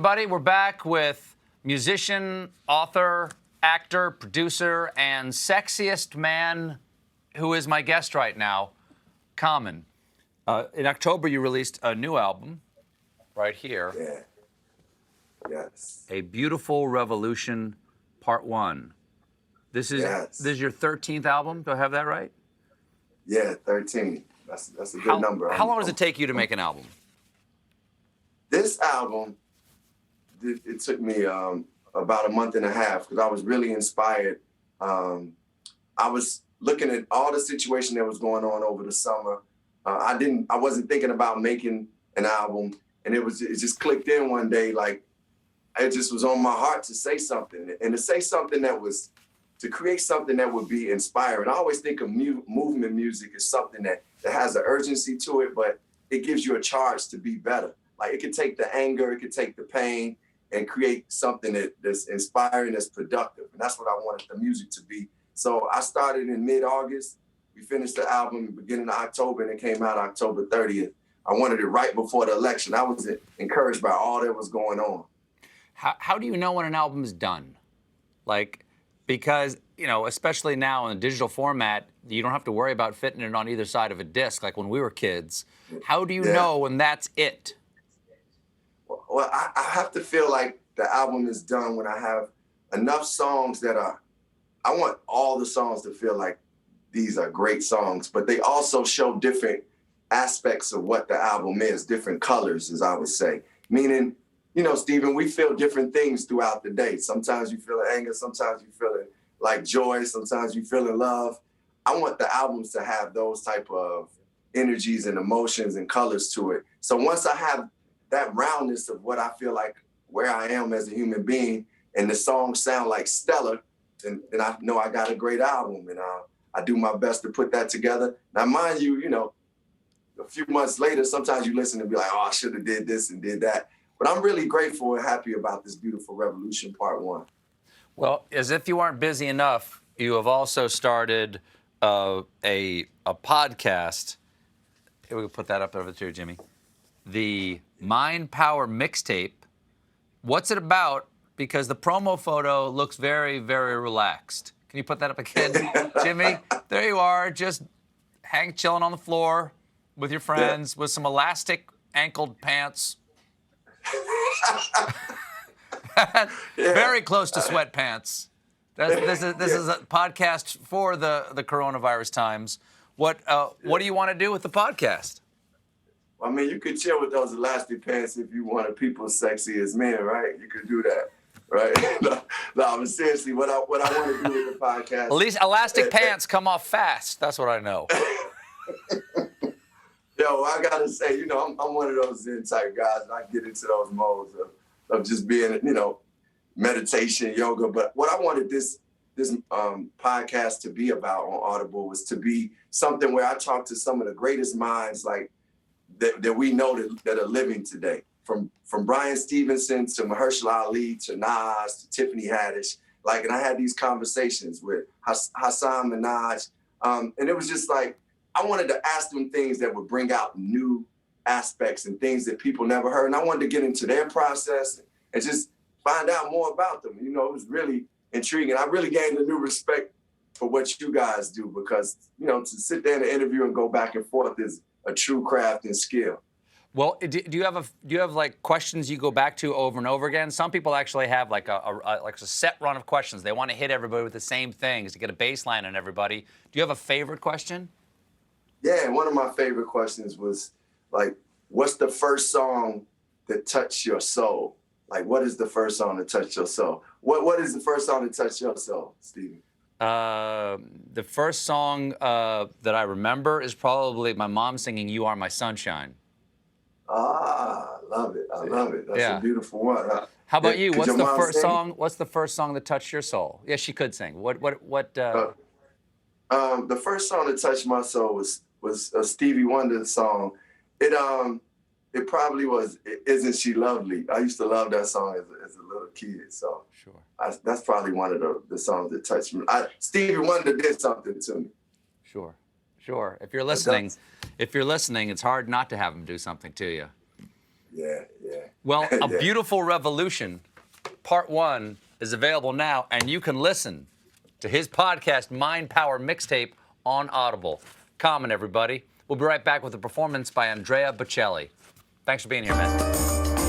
everybody. We're back with musician, author, actor, producer, and sexiest man who is my guest right now, Common. In October, you released a new album right here. Yeah. Yes. A Beautiful Revolution, Part 1. This is your 13th album. Do I have that right? Yeah, 13. That's a good number. How long does it take you to make an album? This album, it took me about a month and a half because I was really inspired. I was looking at all the situation that was going on over the summer. I wasn't thinking about making an album, and it just clicked in one day. Like it just was on my heart to say something, and to say something to create something that would be inspiring. I always think of movement music as something that has an urgency to it, but it gives you a charge to be better. Like it could take the anger, it could take the pain, and create something that's inspiring, that's productive. And that's what I wanted the music to be. So I started in mid-August. We finished the album beginning of October, and it came out October 30th. I wanted it right before the election. I was encouraged by all that was going on. How do you know when an album is done? Like, because, you know, especially now in the digital format, you don't have to worry about fitting it on either side of a disc like when we were kids. How do you know when that's it? Well, I have to feel like the album is done when I have enough songs I want all the songs to feel like these are great songs, but they also show different aspects of what the album is, different colors, as I would say. Meaning, you know, Stephen, we feel different things throughout the day. Sometimes you feel anger, sometimes you feel like joy, sometimes you feel love. I want the albums to have those type of energies and emotions and colors to it. So once I have that roundness of what I feel like where I am as a human being, and the songs sound like stellar, then I know I got a great album, and I do my best to put that together. Now, mind you, you know, a few months later, sometimes you listen and be like, oh, I should have did this and did that. But I'm really grateful and happy about this Beautiful Revolution Part 1. Well, as if you aren't busy enough, you have also started a podcast. Here, we'll put that up over there, Jimmy. The Power Mixtape. What's it about? Because the promo photo looks very, very relaxed. Can you put that up again, Jimmy? There you are, just chilling on the floor with your friends with some elastic ankled pants. Very close to sweatpants. This is a podcast for the coronavirus times. What do you want to do with the podcast? I mean, you could chill with those elastic pants if you wanted people sexy as men, right? You could do that, right? no, but seriously, what I want to do with the podcast. At least elastic pants come off fast. That's what I know. Yo, I gotta say, you know, I'm one of those Zen type guys, and I get into those modes of just being, you know, meditation, yoga. But what I wanted this podcast to be about on Audible was to be something where I talk to some of the greatest minds, like that we know that are living today, from Brian Stevenson to Mahershala Ali to Nas to Tiffany Haddish. Like, and I had these conversations with Hassan Minaj, and it was just like, I wanted to ask them things that would bring out new aspects and things that people never heard. And I wanted to get into their process and just find out more about them. You know, it was really intriguing. I really gained a new respect for what you guys do because, you know, to sit there in an interview and go back and forth is a true craft and skill. Well, do you have like questions you go back to over and over again? Some people actually have like a set run of questions. They want to hit everybody with the same things to get a baseline on everybody. Do you have a favorite question? Yeah, one of my favorite questions was like, what's the first song that touched your soul? Like, what is the first song that touched your soul? What is the first song that touched your soul, Stevie? The first song that I remember is probably my mom singing "You Are My Sunshine." Ah, I love it. I love it. That's a beautiful one. How about you? What's the first song? What's the first song that touched your soul? Yes, she could sing. What? The first song that touched my soul was a Stevie Wonder song. It probably was "Isn't She Lovely." I used to love that song as a little kid. So sure, that's probably one of the songs that touched me. Stevie Wonder did something to me. Sure. If you're listening, it's hard not to have him do something to you. Yeah. Well, A Yeah. Beautiful Revolution, Part 1 is available now, and you can listen to his podcast, Mind Power Mixtape, on Audible. Common, everybody. We'll be right back with a performance by Andrea Bocelli. Thanks for being here, man.